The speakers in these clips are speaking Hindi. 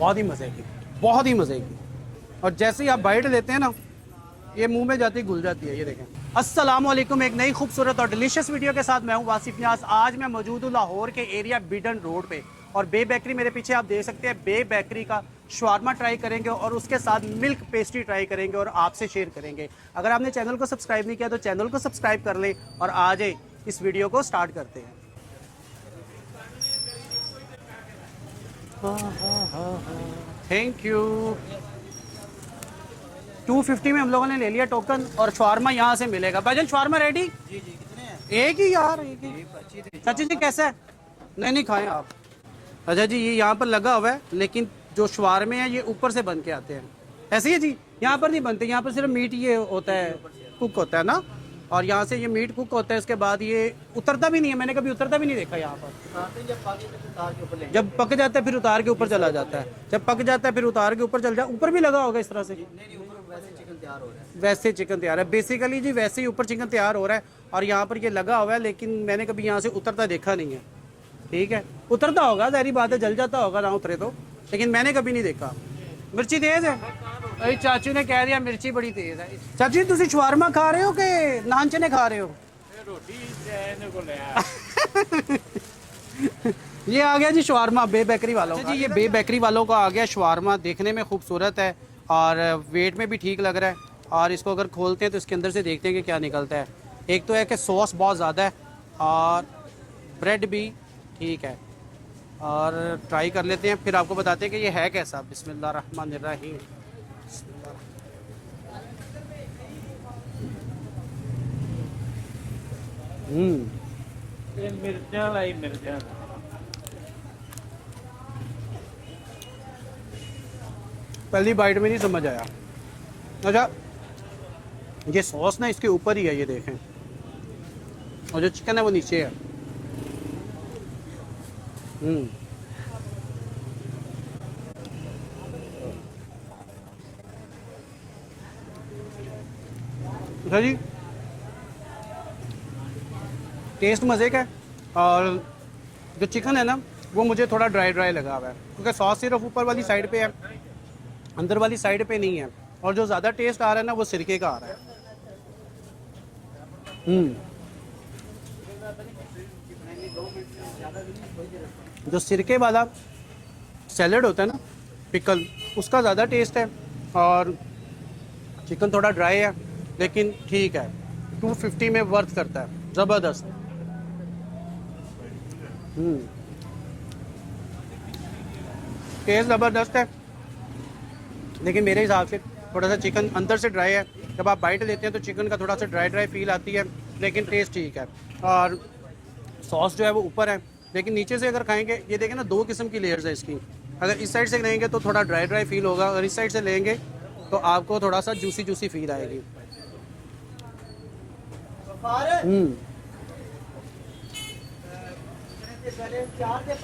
बहुत ही मज़े की, बहुत ही मज़े की। और जैसे ही आप बाइट लेते हैं ना, ये मुंह में जाती घुल जाती है। ये देखें। अस्सलाम वालेकुम, एक नई खूबसूरत और डिलीशियस वीडियो के साथ मैं हूं वासिफ न्याज। आज मैं मौजूद हूं लाहौर के एरिया बिडन रोड पे, और बे बेकरी मेरे पीछे आप देख सकते हैं। बे बेकरी का शवारमा ट्राई करेंगे और उसके साथ मिल्क पेस्ट्री ट्राई करेंगे और आपसे शेयर करेंगे। अगर आपने चैनल को सब्सक्राइब नहीं किया तो चैनल को सब्सक्राइब कर लें और आज इस वीडियो को स्टार्ट करते हैं। Thank you. 250 में हम लोगों ने ले लिया टोकन, और शवारमा यहाँ से मिलेगा। भाईजान शवारमा रेडी? जी जी, कितने हैं? एक ही यार, एक ही। चाची जी कैसा है? नहीं खाएं आप। अच्छा जी, ये यहाँ पर लगा हुआ है, लेकिन जो शवारमे हैं ये ऊपर से बन के आते हैं। ऐसे ही है जी, यहाँ पर नहीं बनते। यहाँ पर सिर्फ मीट ये होता है, कुक होता है ना, और यहाँ से ये मीट कुक होता है। इसके बाद ये उतरता भी नहीं है, मैंने कभी उतरता भी नहीं देखा यहाँ पर। जब पक जाता है फिर उतार के ऊपर चला जाता है, जब पक जाता है फिर उतार के ऊपर चल जाता है। ऊपर भी लगा होगा इस तरह से? वैसे चिकन तैयार है बेसिकली जी, वैसे ही ऊपर चिकन तैयार हो रहा है और यहाँ पर ये लगा हुआ है, लेकिन मैंने कभी यहाँ से उतरता देखा नहीं है। ठीक है, उतरता होगा, ज़ाहिर बात है, जल जाता होगा ना उतरे तो, लेकिन मैंने कभी नहीं देखा। मिर्ची तेज़ है? अरे चाचू ने कह दिया मिर्ची बड़ी तेज़ है। चाचू तुम शवारमा खा रहे हो कि नान चने खा रहे हो? ये आ गया जी शवारमा बे बेकरी वालों का। जी ये बे बेकरी वालों का आ गया शवारमा। देखने में खूबसूरत है और वेट में भी ठीक लग रहा है। और इसको अगर खोलते हैं तो इसके अंदर से देखते हैं कि क्या निकलता है। एक तो है कि सॉस बहुत ज़्यादा है और ब्रेड भी ठीक है, और ट्राई कर लेते हैं, फिर आपको बताते हैं कि ये है कैसा। बिस्मिल्लाहिर्रहमानिर्रहीम। मिर्चा लाई मिर्चा। पहली बाइट में नहीं समझ आया। अच्छा, ये सॉस ना इसके ऊपर ही है, ये देखें, और जो चिकन है वो नीचे है। अच्छा जी, टेस्ट मज़े का है, और जो चिकन है ना वो मुझे थोड़ा ड्राई ड्राई लगा हुआ है, क्योंकि सॉस सिर्फ ऊपर वाली साइड पे है, अंदर वाली साइड पे नहीं है। और जो ज़्यादा टेस्ट आ रहा है ना वो सिरके का आ रहा है। जो सिरके वाला सैलड होता है ना, पिकल, उसका ज़्यादा टेस्ट है, और चिकन थोड़ा ड्राई है, लेकिन ठीक है। 250 में वर्थ करता है, ज़बरदस्त। टेस्ट ज़बरदस्त है, लेकिन मेरे हिसाब से थोड़ा सा चिकन अंदर से ड्राई है। जब आप बाइट लेते हैं तो चिकन का थोड़ा सा ड्राई ड्राई फील आती है, लेकिन टेस्ट ठीक है। और सॉस जो है वो ऊपर है, लेकिन नीचे से अगर खाएंगे, ये देखें ना, दो किस्म की लेयर्स है इसकी। अगर इस साइड से लेंगे तो थोड़ा ड्राई ड्राई फील होगा, अगर इस साइड से लेंगे तो आपको थोड़ा सा जूसी जूसी फील आएगी।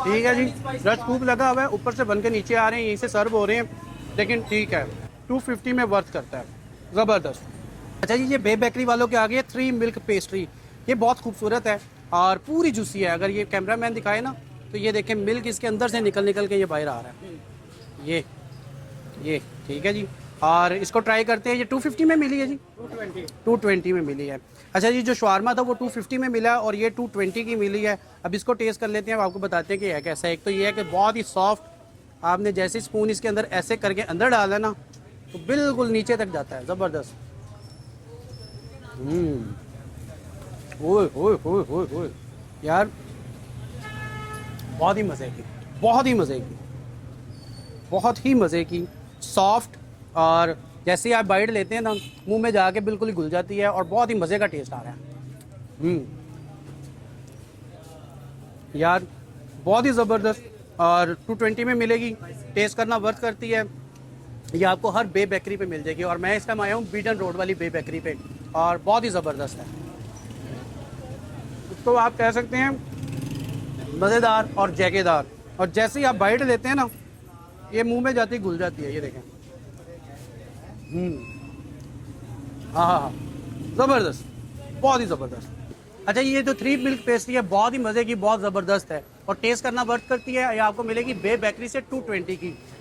ठीक है जी, रस खूब लगा हुआ है, ऊपर से बन के नीचे आ रहे हैं, यहीं से सर्व हो रहे हैं, लेकिन ठीक है, 250 में वर्थ करता है, ज़बरदस्त। अच्छा जी, ये बे बेकरी वालों के आगे 3 मिल्क पेस्ट्री, ये बहुत खूबसूरत है और पूरी जूसी है। अगर ये कैमरा मैन दिखाए ना तो ये देखें, मिल्क इसके अंदर से निकल निकल के ये बाहर आ रहा है। ये ठीक है जी, और इसको ट्राई करते हैं। ये 250 में मिली है जी? 220 में मिली है। अच्छा जी, जो शवारमा था वो 250 में मिला और ये 220 की मिली है। अब इसको टेस्ट कर लेते हैं, आपको बताते हैं कि है कैसा है। एक तो ये है कि बहुत ही सॉफ्ट, आपने जैसे स्पून इसके अंदर ऐसे करके अंदर डाला ना तो बिल्कुल नीचे तक जाता है, ज़बरदस्त। ओए ओए ओए ओए ओए यार, बहुत ही मज़े की, बहुत ही मज़े की, बहुत ही मज़े की, सॉफ्ट, और जैसे ही आप बाइट लेते हैं ना मुंह में जाके बिल्कुल ही घुल जाती है, और बहुत ही मज़े का टेस्ट आ रहा है। यार बहुत ही ज़बरदस्त, और 220 में मिलेगी, टेस्ट करना वर्थ करती है। ये आपको हर बे बेकरी पे मिल जाएगी, और मैं इस टाइम आया हूँ बीडन रोड वाली बे बेकरी पे, और बहुत ही ज़बरदस्त है। तो आप कह सकते हैं मज़ेदार और जायकेदार, और जैसे ही आप बाइट लेते हैं ना ये मुंह में जाती घुल जाती है। ये देखें, हाँ, ज़बरदस्त, बहुत ही ज़बरदस्त। अच्छा, ये जो 3 मिल्क पेस्ट्री है बहुत ही मज़े की, बहुत ज़बरदस्त है, और टेस्ट करना वर्थ करती है। ये आपको मिलेगी बे बेकरी से 220 की।